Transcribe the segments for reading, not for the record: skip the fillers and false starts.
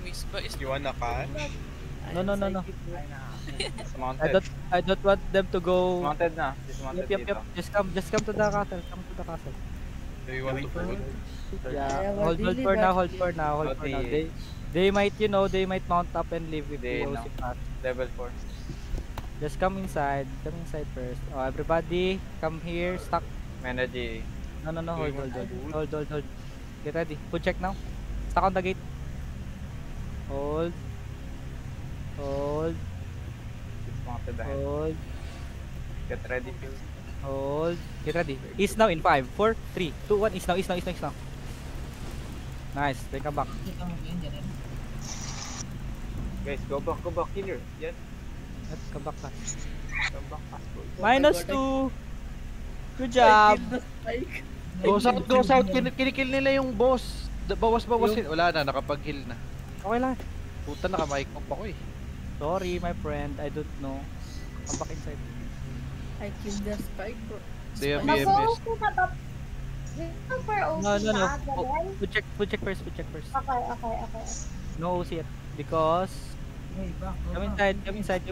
You wanna catch? No. It's I mounted. don't want them to go. Mounted na. It's mounted Yep. dito. Just come to the castle. Come to the castle. Do you want to hold? Yeah. Hold for now. They might, they might mount up and leave if They we know. OC fast. Level 4. Just come inside. Come inside first. Oh, everybody, come here. Stuck. Energy. No. Hold. Get ready. Food check now. Stuck on the gate. Hold. It's mounted ahead. Hold. Get ready, Phil. Hold. Get ready. East now in 5, 4, 3, 2, 1. East now. Nice. Then come back. Guys, go back. Killer. Yes. Let's come back fast. Come back fast, boys. -2. Good job. Go south. Kinikill nila yung boss. Bawas-bawasin. Wala na, nakapag-heal na. Okay lang. Puta, naka-mic off ako eh. Sorry, my friend. I don't know. Come back inside. I killed the spike, bro. They have Mag-OC BMS. na ba? Super OC No. na, ganun? Food check first. Okay. No OC yet. Because... Come inside. Bam. Inside.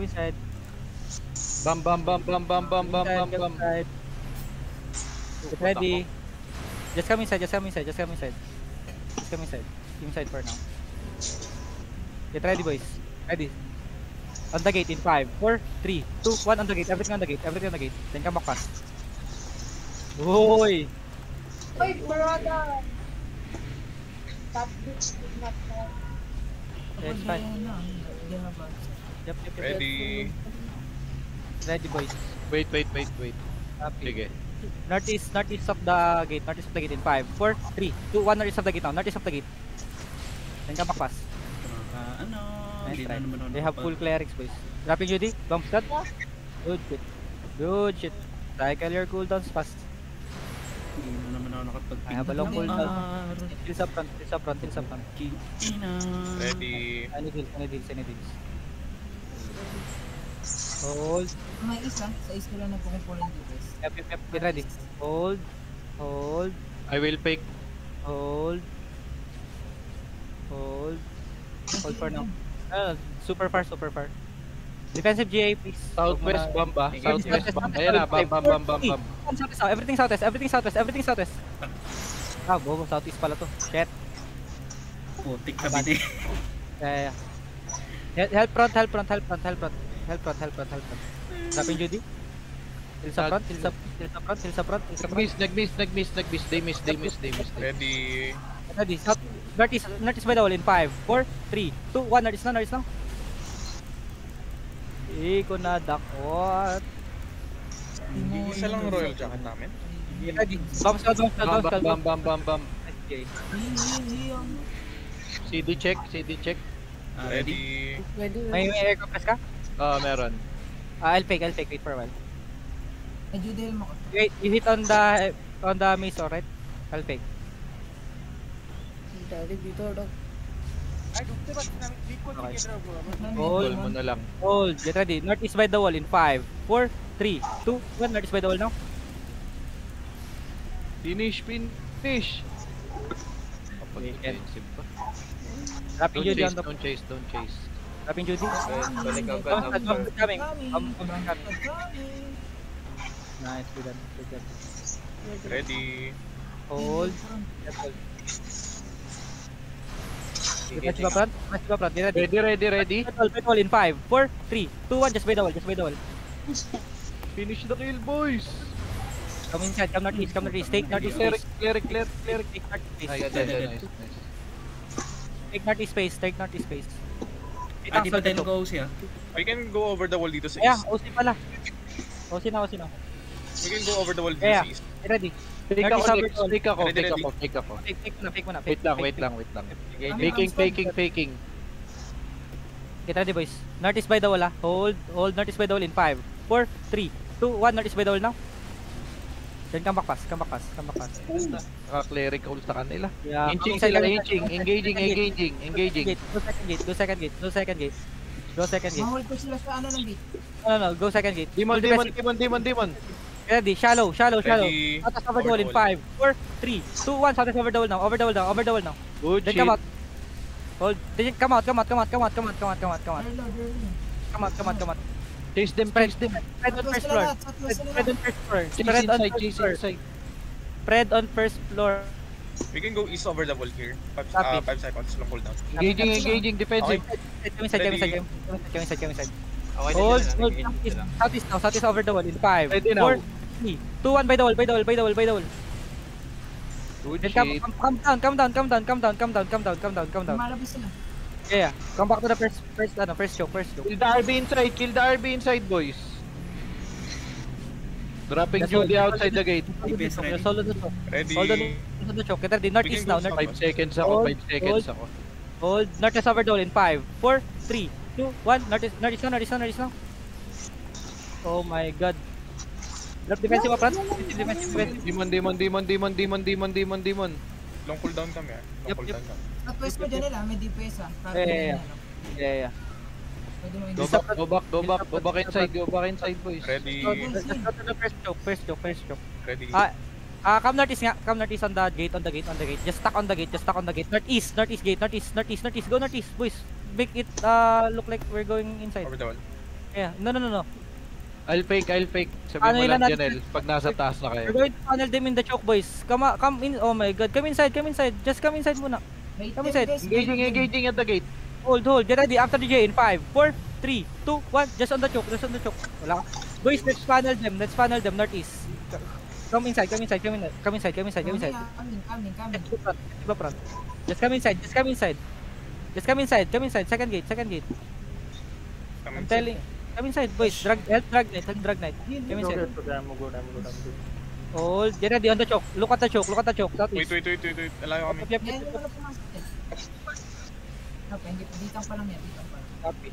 Get ready. Just come inside. Inside for now. Get ready, boys. Ready. On the gate in 5, 4, 3, 2, 1 on the gate. Everything on the gate. Then come back fast. Uy! Uy, brother! That bitch did not know. Yes, fine. Yep. Ready? Ready, boys. Wait. Happy. Sige. Northeast of the gate in 5, 4, 3, 2, 1 northeast of the gate now. Northeast of the gate. Then come back fast. Nice try. They have full clerics, boys. Dropping Judy. Bomb stud. Good shit. Cycle your cooldowns fast. I have a long cooldown. Heals up front. Ready? I need heals. Hold. May isa. Sa isa lang na pukupulan dito. Yep. Get ready. Hold. I will fake. Hold for now. Super far. Defensive GA, please. Southwest bomb ba? Southwest bomb. Ayan na, bam. Everything southwest. Ah, bobo, southeast pala to. Shit. Putik na bidi. Yeah. Help front. Dropping Judy. Hills up front. Nag-miss. They miss. Ready? Ready. Northeast by the wall in 5, 4, 3, 2, 1. Northeast now. Ko na dakot. Isa lang royal jacket namin. Ready. Bomb squad. Bam. Okay. CD check. Ready? May air compress ka? Meron. I'll fake. Wait for a while. Judy, mo ko. Wait, you hit on the mace, alright? I'll fake. Dito, dog. Goal mo na lang. Hold. Get ready. Northeast by the wall in 5, 4, 3, 2, 1. Northeast by the wall now. Finish. Dropping Judy on the... Don't chase. Dropping Judy. Balik agad. Bomb coming. Nice, good done. Ready? Hold. Press ba front? Get ready. Ready. Petrol in 5, 4, 3, 2, 1. Just by the wall. Finish the kill, boys. Come inside. Come northeast. Take northeast space. Clear. Nice. Take northeast space. Di ba tayo go siya? We can go over the wall dito sa Yeah, east. OC pala. OC na. We can go over the wall dito Yeah. sa east. Get ready. Take ako. Fake mo na. Wait lang. Faking. Get ready, boys. Northeast by the wall, Hold northeast by the wall in 5, 4, 3, 2, 1. Northeast by the wall now. Then come back fast. Naka-clerical sa kanila. Yeah. Inching sila, engaging. Go second gate. Mahul ko sila sa ano ng gate. No. Go second gate. Demon. Get ready. Shallow. Ready? Southwest over the wall in 5, 4, 3, 2, 1. Southwest over the wall now. Over the wall now. Good Then shit. come out. Hold. Come out. Reload, reload. Come out. Chase them, chase them. Spread on Southwest first sila floor. lahat, southwest sila Spread on lahat. first floor. Chase Spread on inside, first chase floor. inside. Spread on first floor. We can go east over the wall here. 5 Copy. seconds lang cooldown. Engaging, defensive. Come inside. Okay, Hold. nandyan na. Southeast over the wall in 5, Ready now. 4, 3, 2, 1 by the wall. Good Then shit. come down. Lumalabas sila. Yeah. Come back to the first choke. Kill the RB inside, boys. Dropping That's all. Judy outside the gate. DPS ready. Hold on the choke. Ready. Hold on the choke. Get ready. Northeast We can now. go Northeast. 5 seconds ako, Hold, 5 seconds ako. Hold. Northeast over the wall in 5, 4, 3, 2, 1. Northeast now. Oh my god. Drop defensive up front. Defensive. Demon. Long cooldown kami ah. Long Yep, cooldown kami. Southwest mo dyan nila, may DPS ah. Yeah. Pwede mo Go back inside, boys. Ready. Let's go to the first choke. Ready. Come northeast on the gate. Just stuck on the gate. Northeast gate. Go northeast, boys. Make it look like we're going inside. Over the wall. Yeah. No. I'll fake. Sabi Ano mo ilan lang, natin? Janel, pag nasa taas na kayo. We're going to funnel them in the choke, boys. Come in. Oh my god. Come inside. Just come inside muna. Come inside. Engaging at the gate. Hold. Get ready. After the J in 5, 4, 3, 2, 1. Just on the choke. Wala ka. Boys, let's funnel them northeast. Come inside. Coming. Front. Just come inside. Second gate. I'm telling. Come inside, boys. Drag knight. Come inside. Hold. Get ready on the choke. Look at the choke. Wait. Alayo kami. Yep. Okay, dito pa lang yan. Copy.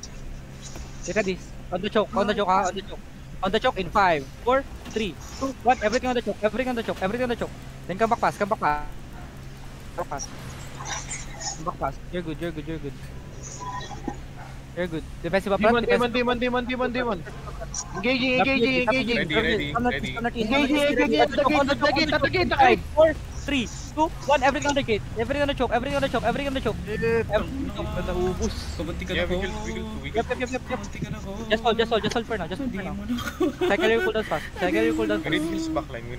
Get ready. On the choke. On the choke in 5, 4, 3, 2, 1. Everything on the choke. Then come back pass. You're good. Defensive up front. Demon. Engaging. Ready. Engaging at the gate. 5, 4, 3, 2, 1. Everything on the gate. Everything on the choke. Naubos. Kabunti ka Yeah, na ko. we can. Yep. Kabunti ka na ko. Just hold for now. Hindi mo na ko. Cycle your cooldowns fast. We need heals backline.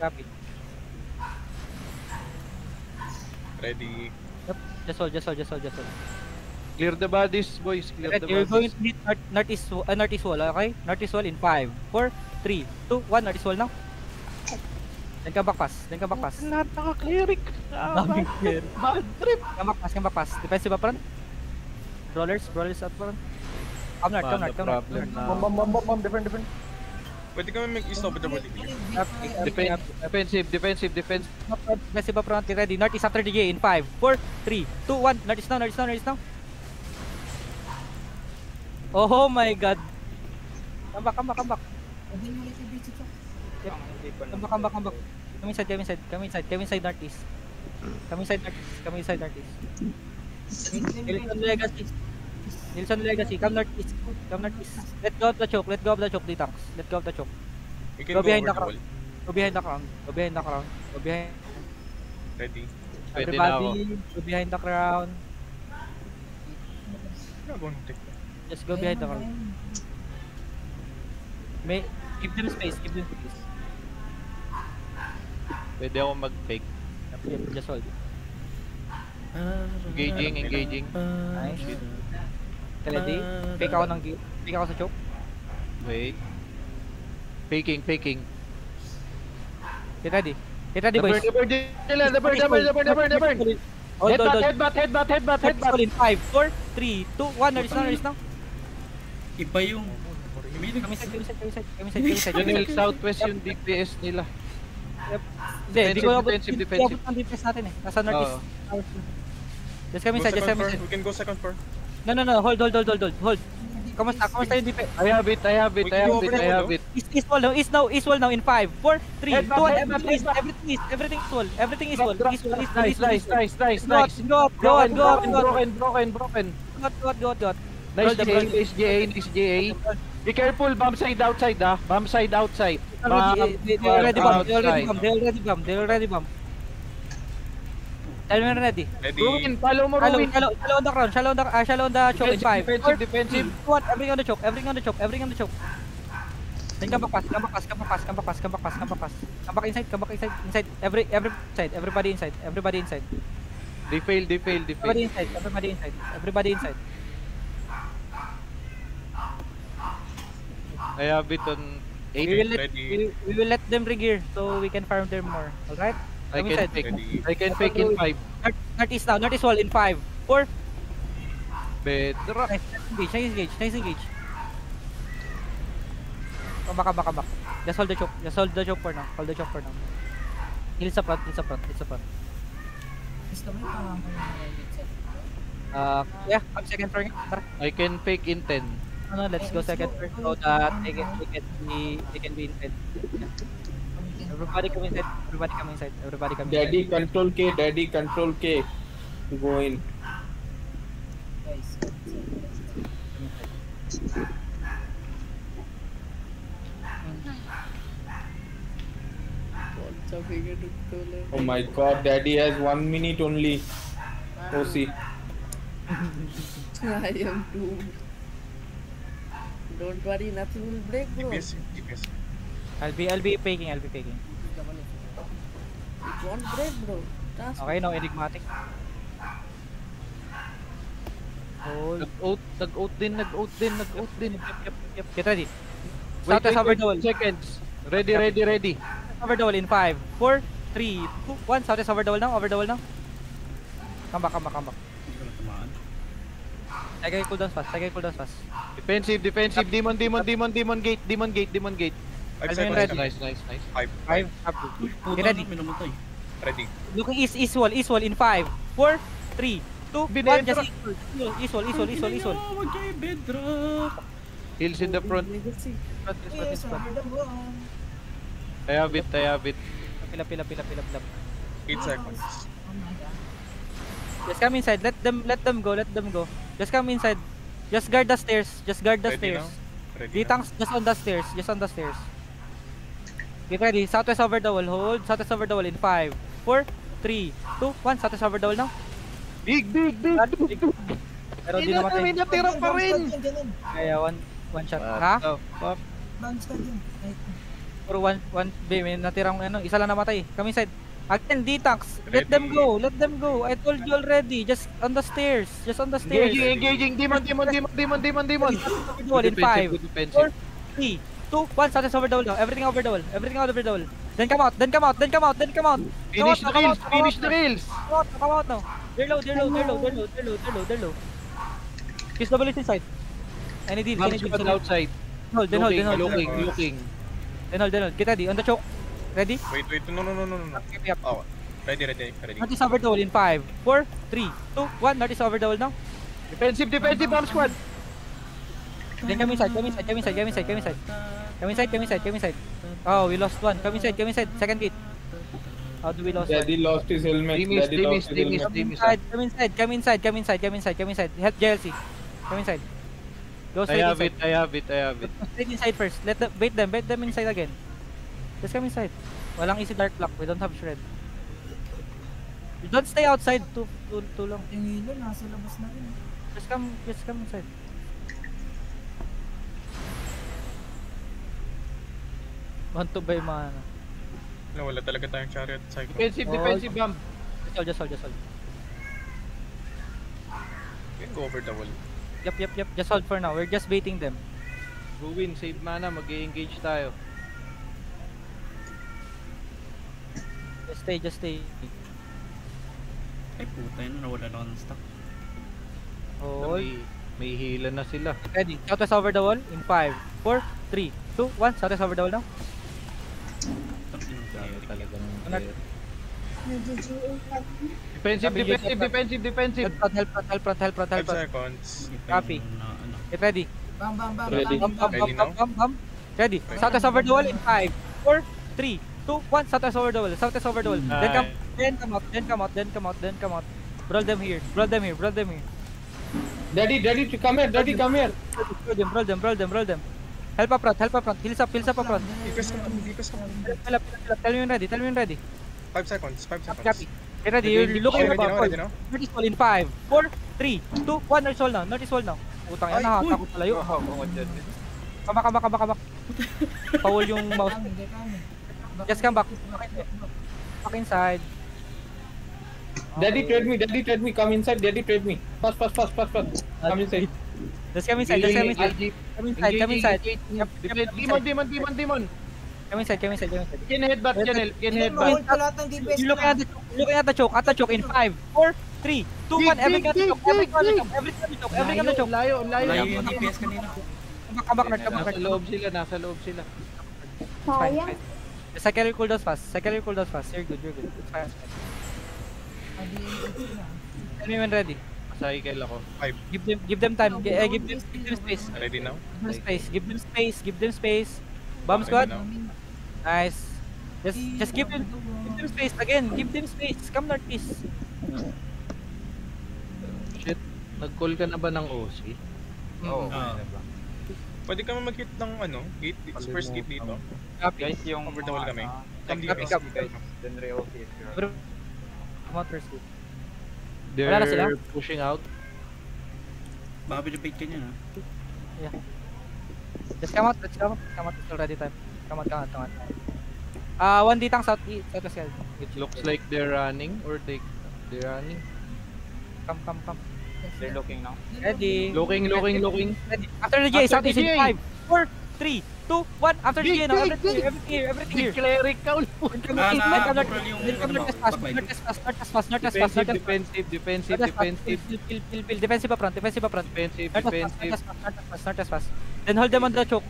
Copy. Ready. Yep. Just hold. Clear the bodies, boys. Clear the You're going bodies. to hit northeast wall, okay? Northeast wall in 5, 4, 3, 2, 1. Northeast wall now. Then come back pass. Lahat naka-cleric. Bad trip. Come back pass. Defensive up front. Rollers up front. Come north. Problem na. Different. Pwede kami mag-east over the wall dito. Defensive. Defensive up front. Get ready. Northeast after the J in 5, 4, 3, 2, 1. Northeast now. Oh my god. Come back. Pwede mo ulit yung bridge ito. Come back. Come inside northeast. Come inside northeast. Nilsson Legacy. Come northeast. Let go of the choke, Detox. We can Go go behind over the the wall. Go behind the crown. Go behind. Ready. Pwede na ako. Everybody, go behind the crown. I'm going to take that. Just go behind the crown. Give them space. Pwede ako mag-fake. Just hold. Engaging. Nice. Ready? Fake ako sa choke. Wait. Faking. Get ready, boys. The bird. Hold. Headbutt. In 5, 4, 3, 2, 1. Notice now. Iba yung... Kami side. Janel, southwest yung DPS nila. Hindi, di ko abot Defensive. ang defense natin eh. Nasa northeast. Just kami side. We can go second floor. No. Hold. Kamusta yung defense? I have it. East wall now in 5, 4, 3, 2, 1. Everything is wall. Nice. Go on. Broken. Go. Nice GA. Be careful, bomb side outside. They already bomb. Tell me when ready. Ready. Ruin, follow mo, Shallow, Ruin. shallow on the crown, shallow on the choke in 5, 4, Defensive. 2, 1, everything on the choke, everything on the choke, everything on the choke. Then come back inside, inside, everybody inside. They failed. Everybody inside. I have it on We 8. will let, Ready. we will let them regear so we can farm them more. Alright? I Come can inside. fake. Ready. I can fake in 5. Northeast now, northeast wall in 5, 4, Bedrock. nice engage. Come back. Just hold the choke for now. Heal sa front. Gusto mo yung pamang ko yung right side? Yeah, come second floor. Tara. I can fake in 10. No, let's go second floor so that they can be inside. Everybody come inside. Daddy control K to go in. Guys. Oh my god, Daddy has 1 minute only. OC. I am doomed. Don't worry, nothing will break, bro. DPS. I'll be faking. It won't break, bro. Trust me. Okay, no enigmatic. Hold. Nag-out din. Yep. Get ready. Wait, Southwest over the wall. seconds. Ready. Over the wall in 5, 4, 3, 2, 1. Southwest over the wall now. Come back. Hindi ko natamaan. Take your cooldowns fast. Defensive. Demon gate. 5 I'll be seconds. ready. Nice. 5, Puta Get ready. na, minamatay. Ready. Looking east wall in 5, 4, 3, 2, 1. Just east wall. Wag kayo, bedrock. Heals in the front. Legacy. Yes, over the wall. I have it. Pila. 8 seconds. Oh my god. Just come inside. Let them go. Just come inside. Just guard the stairs. Ready now? Ready now? D-tanks just on the stairs. Get ready. Southwest over the wall. Hold. Southwest over the wall in 5, 4, 3, 2, 1. Southwest over the wall now. Big. Pero di namatay. May natira pa rin. Kaya one shot. Ha? Fuck. Bounce ka dun. Right. Or one B. May natirang isa lang namatay. Come inside. Again, D-tanks. Let them go. I told you already. Just on the stairs. Engaging. Demon. Wall in 5, Defensive. 4, 3, 2, 1. Southwest over the wall now. Everything over the wall. Then come out. Finish the rails. Come out now. They're low. Kiss double is inside. Any deal. Outside. Hold. Looking. Then hold. Get ready. On the choke. Ready? Wait. No. Yep. Oh. Ready. Northeast over the wall in 5, 4, 3, 2, 1. Northeast over the wall now. Defensive bomb squad. Then come inside. Oh, we lost one. Come inside. Second gate. How do we lose one? Daddy lost his helmet. Come inside. Help JLC. Come inside. Go I straight have inside. it. Go straight inside first. Bait them inside again. Just come inside. Walang easy dark block. We don't have shred. You don't stay outside too long. Yung hilo, nasa labas na rin. Just come inside. Want to buy mga ano. No, wala talaga tayong chariot cycle. Defensive bomb. Just hold. You can go over the wall. Yep. Just hold for now. We're just baiting them. Ruin, save mana, mag-engage tayo. Just stay. Ay, puta yun. Nawala na ako ng stock. Hold. May hila na sila. Ready. Southwest over the wall in 5, 4, 3, 2, 1. Southwest over the wall now. Talagang Medyo GA pa. defensive. Help front. 5 seconds. Copy. Get ready. Bam. Ready. Bam. Ready. Southwest over the wall in 5, 4, 3, 2, 1. Southwest over the wall. Then come out. Brawl them here. Daddy, come here. Brawl them. Help up front. Heals up front. DPS ka. Tell me when ready. 5 seconds. Copy. Get ready, you're looking Ready about now, all. ready now. Northeast wall in 5, 4, 3, 2, 1, Northeast wall now. Northeast wall now. Putang Ay, yan, nakatakot palayo. Oh, bungod dyan. Kabak. Paul yung mouse. Kami, hindi kami. Just come back. Back inside. Daddy trade me, come inside, daddy trade me. Fast. Come inside. Just come inside, just come inside. Come inside. Demon. Come inside. Can headbutt, Janel. Can headbutt. Hold ko lahat ng DPS You're looking at the choke. At the choke in 5, 4, 3, 2, 1. Everything at the choke. Everything at the choke. Layo. Layo yung DPS kanina. Come back. Nasa loob sila. Sayang. Cycle your cooldowns fast. You're good. It's fine. Tell me when ready. Cycle ako. Give them time. Give them space. Ready now? Give them space. Bomb squad. Ready now. Nice. Just give them space again. Give them space. Come northeast. Shit. Nag-call ka na ba ng OC? Oo. Ah. Pwede kami mag-hit ng gate, first gate dito. Copy. Guys, yung Over the wall kami. Copy, DPS. copy. guys, then re-OC if you're... Come out first. They're Wala na sila? pushing out. Baka binibait ka niya, ha? Just come out. It's already time. Come out. 1D tang southwest. It looks like they're running or they're running. Come. They're looking now. Ready. Looking. Ready. After the J, southeast in 5, 4, 3, 2, 1. After the J now. Everything here. Cleric ka ulit. Defensive. Defensive up front. Defensive. Northwest fast. Then hold them on the choke.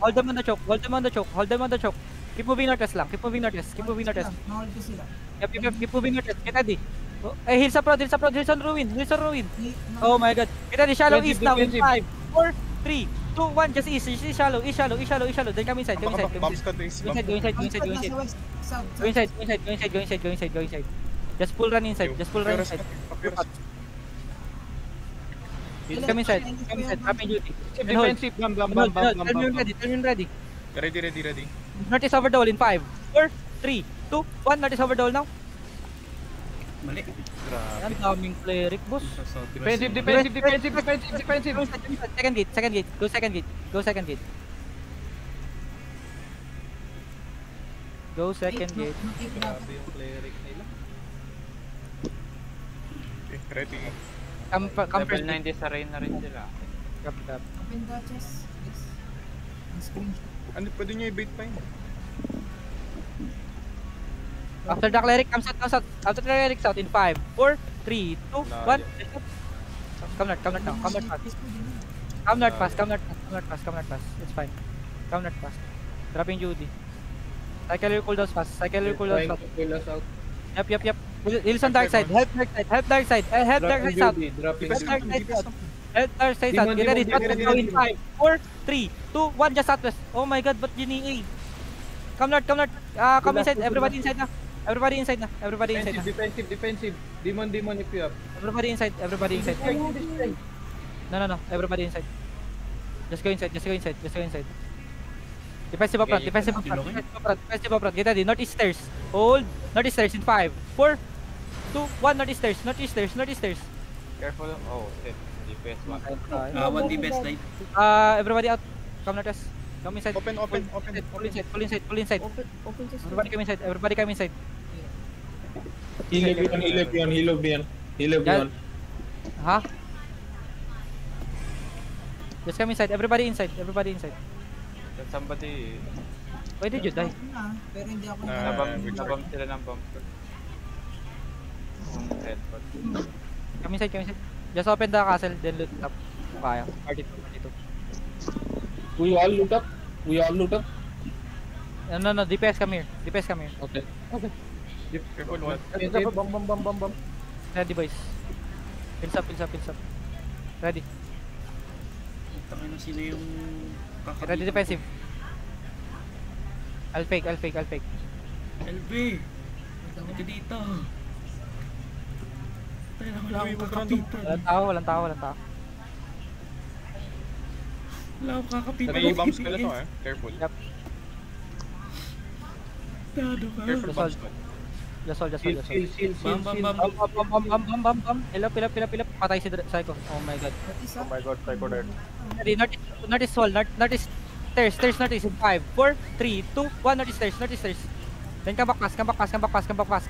Keep moving northwest lang. Nahol ko sila. Keep moving northwest. Get ready. Heals up road. Heals on ruin. Oh my god. Get ready. Shallow east now. In 5, 4, 3, 2, 1. Just east. Shallow. Then come inside. Bomb squad is Go inside. Nasa west, south. Go inside. Just pull run inside. Come inside. Dropping duty. Defensive. Bam. Tell me ready. Ready. Notice over the wall in 5, 4, 3, 2, 1. Notice over the wall now. Mali. Ang daming cleric, boss. Sa southwest. Defensive. Second gate. Go second gate. Go second gate. Grabe yung cleric nila. Okay, ready. Come Level first. 90 sa rain na rin sila. Open the chest. Yes. Ang screenshot. Ano, pwede nyo i-bait pa yun. After the cleric, come south. After the cleric south in 5, 4, 3, 2, 1. Come north fast. It's fine. Come north fast. Dropping Judy. Cycle your cooldowns fast. Trying to kill us out. Yep. Heals on dark side. Help dark side. Help dark side south. Dropping Help dark side south. Help dark side south. Demon, Get ready. demon, Southwest demon, now in 5, 4, 3, 2, 1. Just southwest. Oh my god, but Genie. Come north. Come inside. Everybody inside na. Everybody inside na. Defensive. Demon if you have. Everybody inside. No. Everybody inside. Just go inside. Defensive up front. Get ready. Northeast stairs. Hold. Northeast stairs in 5, 4, 2, 1. Northeast stairs. Careful. Oh, shit. DPS 1. 1 DPS light. Everybody out. Come northwest. Come inside. Open. Pull inside. Open to Everybody come inside. He live beyond. Huh? Just come inside. Everybody inside. Then somebody... Why did you die? Pero hindi ako Nabam sila ng bomb. Headbutt. Come inside. Just open the castle, then loot up. Kaya. Party 2. We all loot up. No. DPS come here. Okay. Careful, what? Bam. Ready, boys. Pills up. Ready. Tangin na sino yung kakabit. Ready defensive. I'll fake. LB! Ito dito. Tayo na wala akong kakapitan. Walang tao. Wala akong kakapitan. May bomb squad to Yep. Dado ka. Careful, bomb squad. Just hold. Shield. Bam, bam, bam. Bam. Hilap. Patay si Psycho. Oh my god. Notice, Oh my god, Psycho Dead. Ready, Northeast wall, Northeast stairs, Northeast in 5, 4, 3, 2, 1, Northeast stairs. Then come back pass. Come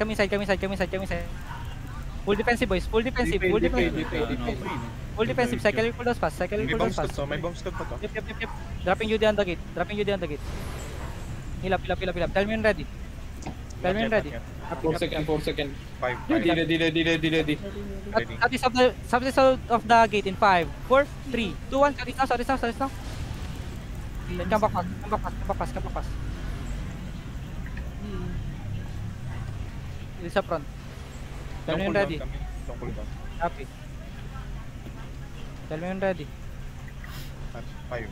inside. Full defensive, boys. Full defensive. Ano ako yun? Full defensive. Cycle full dose pass. May bomb stud to, may bomb stud pa to. Yep. Dropping you on the gate. Hilap. Tell me when ready. Not yet. 4 seconds. 5. Ready. Southeast of the gate in 5, 4, 3, 2, 1. Southeast now. Then come back pass. Sa front. Tell me when ready. Don't cool down. Happy. Tell me when ready. 5.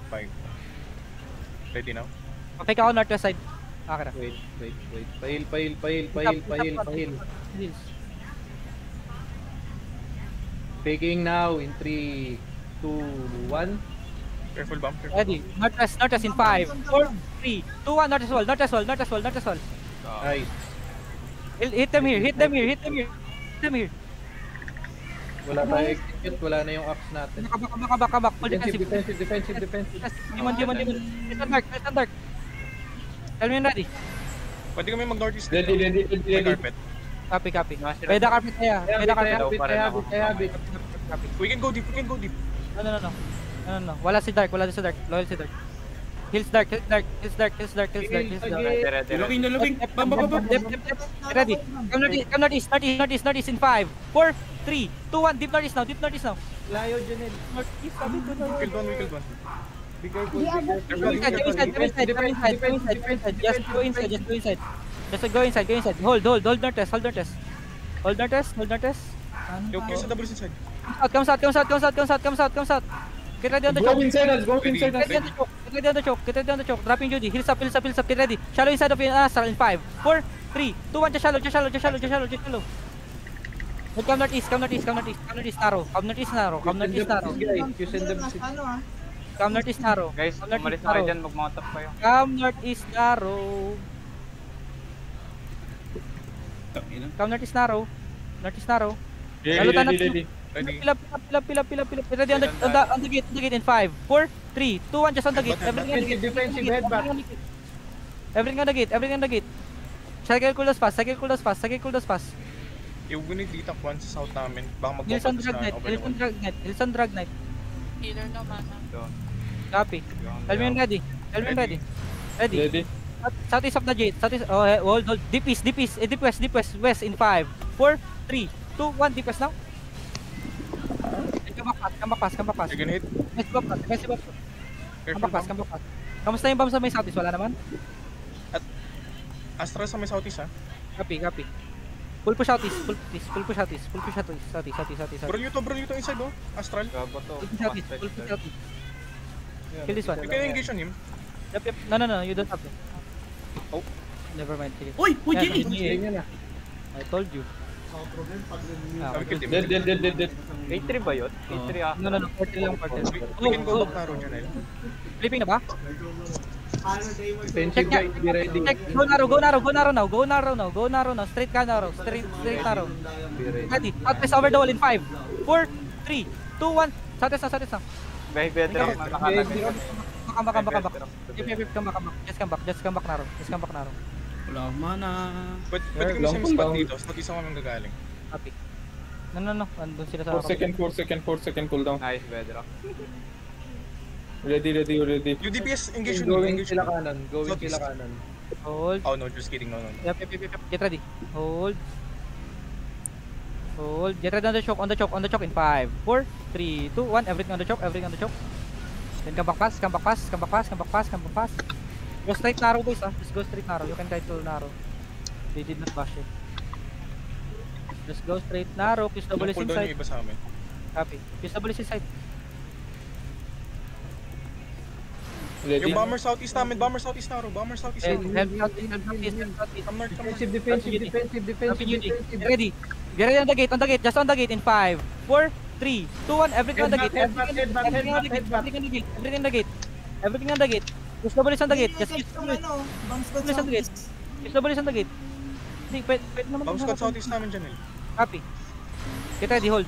Ready now? Okay ka ako northwest side. Okay na. Wait. Pahil. Heals. Taking now in 3, 2, 1. Careful bomb. Ready. Northwest in 5, 4, 3, 2, 1. Northwest wall. Nice. Hit them here. Wala tayo execute, wala na yung axe natin. Kabak. Full defensive. Defensive. Demon. Listen dark. Tell me when ready. Pwede kami mag-northeast. Ready. May carpet. Copy. Pwede carpet kaya. Habit. Copy. We can go deep. No. Wala si Dark. Loyal si Dark. Hills dark. Lubing. Bam. Ready. Come northeast in 5, 4, 3, 2, 1. Deep northeast now. Layo, Janelle. Northeast, sabi ko na. We killed one. Be careful. Inside. Just go inside. Hold northwest. Yo, kill sa double inside. Comes out. Get ready on the Go choke. inside us. Get ready on the choke. Dropping Judy. Heels up. Get ready. Shallow inside of Astral in 5, 4, 3, 2, 1. Just shallow. Come northeast. Narrow. Come northeast narrow. Come northeast narrow. Guys, umalis na kayo dyan, mag-mount up kayo. Come northeast narrow. Northeast narrow. Ready. Ready. Pilap. Ready on the gate in 5, 4, 3, 2, 1. Just on the gate. Defensive headback. Everything on the gate. Cycle cool does pass. Yung we need dita one sa south namin. Baka Hilson mag-focus na. Hilson Drag Knight. Healer no mana. Copy. Tell me when ready. Ready. Ready. Southeast of the gate. Hold. Deep east. Deep west in 5, 4, 3, 2, 1. Deep west now. Come back pass. You're gonna hit. Defensive up. Careful bomb. Come back pass. Kamusta yung bomb sa may southeast? Wala naman? Astra sa may southeast ha. Copy. Full push southeast. Southeast. Bro nyo to inside oh. Astral. Gabo to. Full push southeast. Kill this one. You can engage on him. Yep. No. You don't have to. Oh. Never mind. Sige. Uy, Yeah, Jenny! I told you. We killed him. Dead. K3 ba yun? K3 ah. No. Portal lang. We can go back narrow dyan eh. Flipping na ba? Defensive guys, be ready. Check. Go narrow now. Straight narrow. Be ready. Ready. Southwest over the wall in 5, 4, 3, 2, 1. Southwest now. May bedrock na nakalagay. Come back. Just come back narrow. Wala akong mana. Pwede kami sa spot dito. Southeast ako kami gagaling. Copy. No. Andun sila sa 4 second cooldown. Nice bedrock. Ready. UDPS engage Going engage. sila kanan. Southeast. Hold. Oh no, just kidding. No. Yep. Get ready. Hold. Get ready on the choke in 5, 4, 3, 2, 1. Everything on the choke. Then come back pass. Go straight narrow boys Just go straight narrow. You can try to narrow. They did not bash it. Just go straight narrow. Kiss double is Cooldown inside. yung iba sa amin. Copy. Kiss double is inside. Ready. Yung bomber southeast namin. Bomber southeast narrow. Help southeast. Come north. Defensive. Get ready on the gate. Just on the gate in 5, 4, 3, 2, 1. Everything on the gate. Everything on the gate. Kiss double is on the gate. Just kiss double is on the gate. Kiss double is on the gate. Pwede naman. Bounce squad southeast namin dyan eh. Copy. Get ready, hold.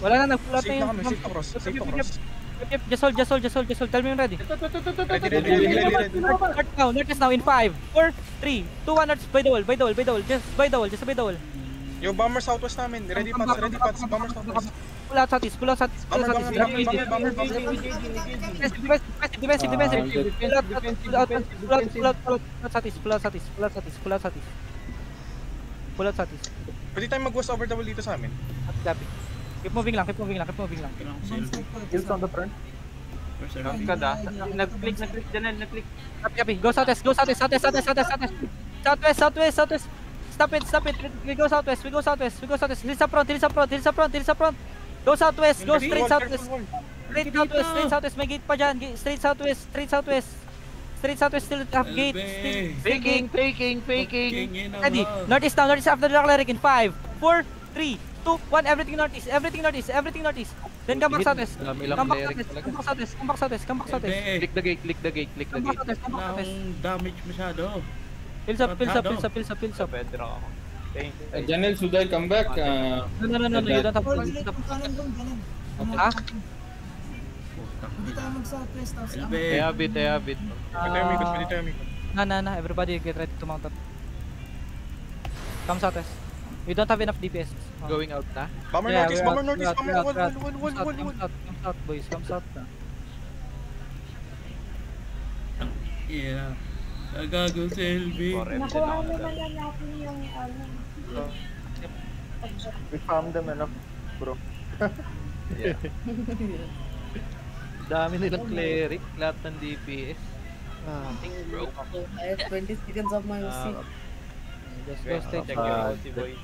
Wala na, nag-pull out na Safe na yung... kami, safe to cross. Safe to cross. Yep, just hold. Tell me when ready. Ready. North is now in 5, 4, 3, 2, 1, North by the wall. Just by the wall. Yo, bomber southwest namin. Ready pats. Bomber southwest. Pull out southeast. Bomber. Defensive. Pull out southeast. Pwede tayong mag-west over the wall dito sa amin. Copy. Keep moving lang. Kailangan ko seal. Kills on the front. First Bounce round. squad Nag-click, Janel, nag-click. Copy. Go southwest. Southwest. Stop it. We go southwest. Hills up front. Go southwest. Go straight southwest. Straight southwest. May gate pa dyan. Straight southwest. Still half gate. Faking. King in ang Ready. love. Northeast after the cleric in 5, 4, 3, 2, 1. Everything northeast. Then come back southwest. Come back southwest. Ebe. Click the gate. Come back southwest. Wala akong damage masyado. Hills up. Pedro ako. Thank you. Janel, should I come back? No, you don't have to. Kanan doon, kanan. Ha? Hindi tayo mag-southwest. Tapos Ebe. Teabit. Pwede tayo umikot. Na. Everybody get ready to mount up. Come southwest. We don't have enough DPS. Going out na. Bomber Yeah, northeast. we're out. Wall. Come south, boys. Come south na. Yeah. Gagago si LB. Nakuha naman na natin yung ano. We found them enough, bro. Dami nilang cleric, lahat ng DPS. I have 20 seconds of my OC. Just go straight. Check your OC, boy.